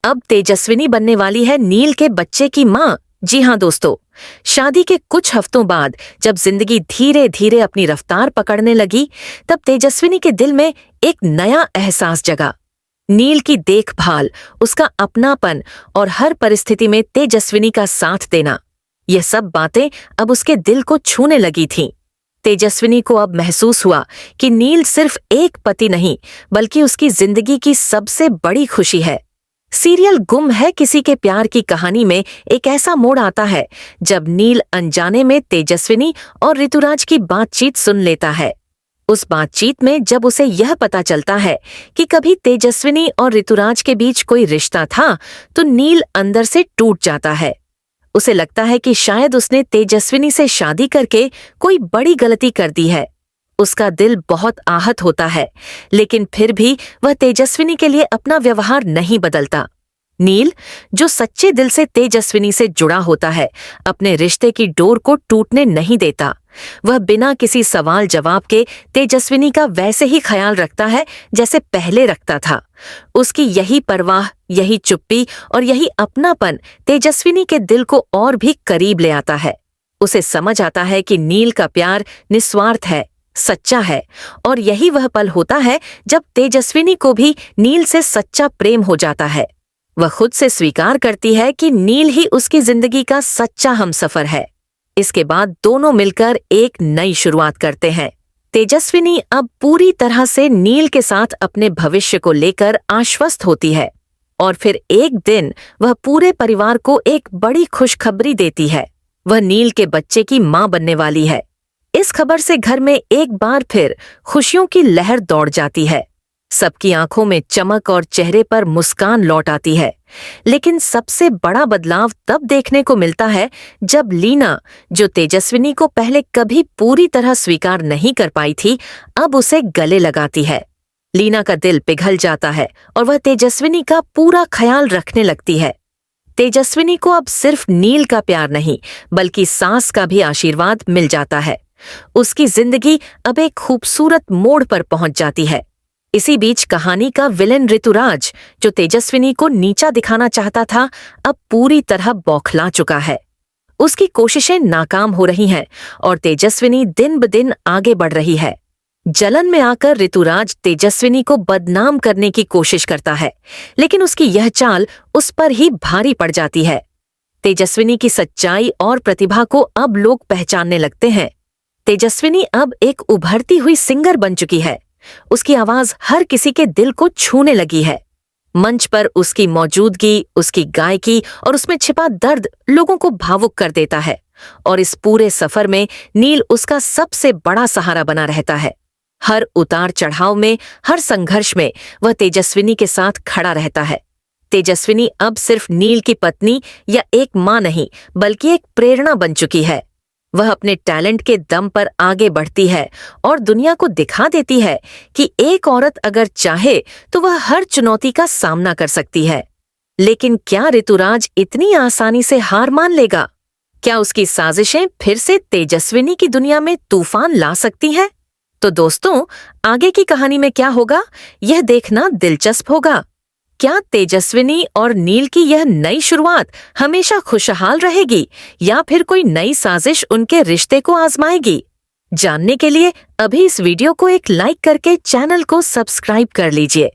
अब तेजस्विनी बनने वाली है नील के बच्चे की माँ। जी हाँ दोस्तों, शादी के कुछ हफ्तों बाद जब जिंदगी धीरे धीरे अपनी रफ्तार पकड़ने लगी, तब तेजस्विनी के दिल में एक नया एहसास जगा। नील की देखभाल, उसका अपनापन और हर परिस्थिति में तेजस्विनी का साथ देना, यह सब बातें अब उसके दिल को छूने लगी थीं। तेजस्विनी को अब महसूस हुआ कि नील सिर्फ एक पति नहीं, बल्कि उसकी जिंदगी की सबसे बड़ी खुशी है। सीरियल गुम है किसी के प्यार की कहानी में एक ऐसा मोड़ आता है जब नील अनजाने में तेजस्विनी और ऋतुराज की बातचीत सुन लेता है। उस बातचीत में जब उसे यह पता चलता है कि कभी तेजस्विनी और ऋतुराज के बीच कोई रिश्ता था, तो नील अंदर से टूट जाता है। उसे लगता है कि शायद उसने तेजस्विनी से शादी करके कोई बड़ी गलती कर दी है। उसका दिल बहुत आहत होता है, लेकिन फिर भी वह तेजस्विनी के लिए अपना व्यवहार नहीं बदलता। नील, जो सच्चे दिल से तेजस्विनी से जुड़ा होता है, अपने रिश्ते की डोर को टूटने नहीं देता। वह बिना किसी सवाल जवाब के तेजस्विनी का वैसे ही ख्याल रखता है जैसे पहले रखता था। उसकी यही परवाह, यही चुप्पी और यही अपनापन तेजस्विनी के दिल को और भी करीब ले आता है। उसे समझ आता है कि नील का प्यार निस्वार्थ है, सच्चा है, और यही वह पल होता है जब तेजस्विनी को भी नील से सच्चा प्रेम हो जाता है। वह खुद से स्वीकार करती है कि नील ही उसकी जिंदगी का सच्चा हमसफर है। इसके बाद दोनों मिलकर एक नई शुरुआत करते हैं। तेजस्विनी अब पूरी तरह से नील के साथ अपने भविष्य को लेकर आश्वस्त होती है, और फिर एक दिन वह पूरे परिवार को एक बड़ी खुशखबरी देती है। वह नील के बच्चे की मां बनने वाली है। इस खबर से घर में एक बार फिर खुशियों की लहर दौड़ जाती है। सबकी आंखों में चमक और चेहरे पर मुस्कान लौट आती है। लेकिन सबसे बड़ा बदलाव तब देखने को मिलता है जब लीना, जो तेजस्विनी को पहले कभी पूरी तरह स्वीकार नहीं कर पाई थी, अब उसे गले लगाती है। लीना का दिल पिघल जाता है और वह तेजस्विनी का पूरा ख्याल रखने लगती है। तेजस्विनी को अब सिर्फ नील का प्यार नहीं, बल्कि सास का भी आशीर्वाद मिल जाता है। उसकी जिंदगी अब एक खूबसूरत मोड़ पर पहुंच जाती है। इसी बीच कहानी का विलेन ऋतुराज, जो तेजस्विनी को नीचा दिखाना चाहता था, अब पूरी तरह बौखला चुका है। उसकी कोशिशें नाकाम हो रही हैं और तेजस्विनी दिन ब दिन आगे बढ़ रही है। जलन में आकर ऋतुराज तेजस्विनी को बदनाम करने की कोशिश करता है, लेकिन उसकी यह चाल उस पर ही भारी पड़ जाती है। तेजस्विनी की सच्चाई और प्रतिभा को अब लोग पहचानने लगते हैं। तेजस्विनी अब एक उभरती हुई सिंगर बन चुकी है। उसकी आवाज हर किसी के दिल को छूने लगी है। मंच पर उसकी मौजूदगी, उसकी गायकी और उसमें छिपा दर्द लोगों को भावुक कर देता है, और इस पूरे सफर में नील उसका सबसे बड़ा सहारा बना रहता है। हर उतार चढ़ाव में, हर संघर्ष में वह तेजस्विनी के साथ खड़ा रहता है। तेजस्विनी अब सिर्फ नील की पत्नी या एक मां नहीं, बल्कि एक प्रेरणा बन चुकी है। वह अपने टैलेंट के दम पर आगे बढ़ती है और दुनिया को दिखा देती है कि एक औरत अगर चाहे तो वह हर चुनौती का सामना कर सकती है। लेकिन क्या ऋतुराज इतनी आसानी से हार मान लेगा? क्या उसकी साजिशें फिर से तेजस्विनी की दुनिया में तूफान ला सकती हैं? तो दोस्तों, आगे की कहानी में क्या होगा, यह देखना दिलचस्प होगा। क्या तेजस्विनी और नील की यह नई शुरुआत हमेशा खुशहाल रहेगी, या फिर कोई नई साजिश उनके रिश्ते को आजमाएगी? जानने के लिए अभी इस वीडियो को एक लाइक करके चैनल को सब्सक्राइब कर लीजिए।